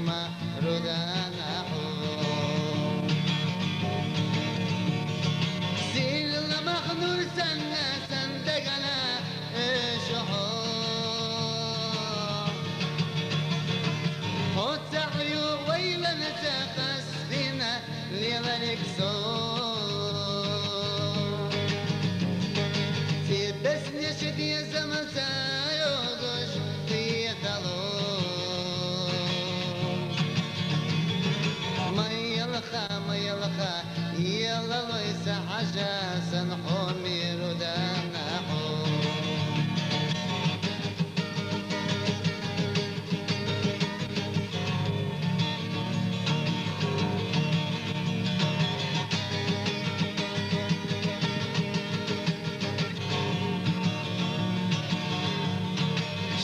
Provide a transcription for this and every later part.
شما رودان أحو سيل مخنور سنة سندقنا شحو وتعيو ويلا نتقسدنا ليملك صوت في بس نشد يا زمن سايوغش في ثلو ما يلخا يلا ليس حاجة سنحومي ردان أحو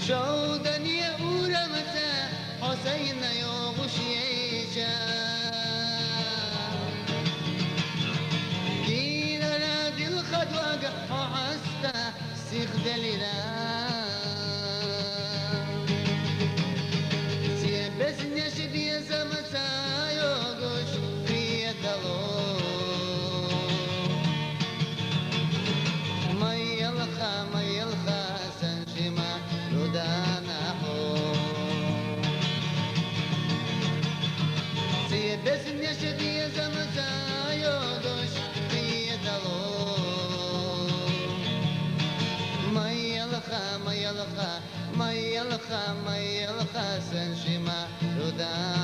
شودن يا أورمتا حسين يوغش يجا دينا نادي الخدوة حستا سيخ دليلا سيبس نشد يا زمتا يوغش في دلو ما يلخا سنشما رودان أحو سيبس نشد يا زمتا يوغش في دلو ما يلخا سنشما رودان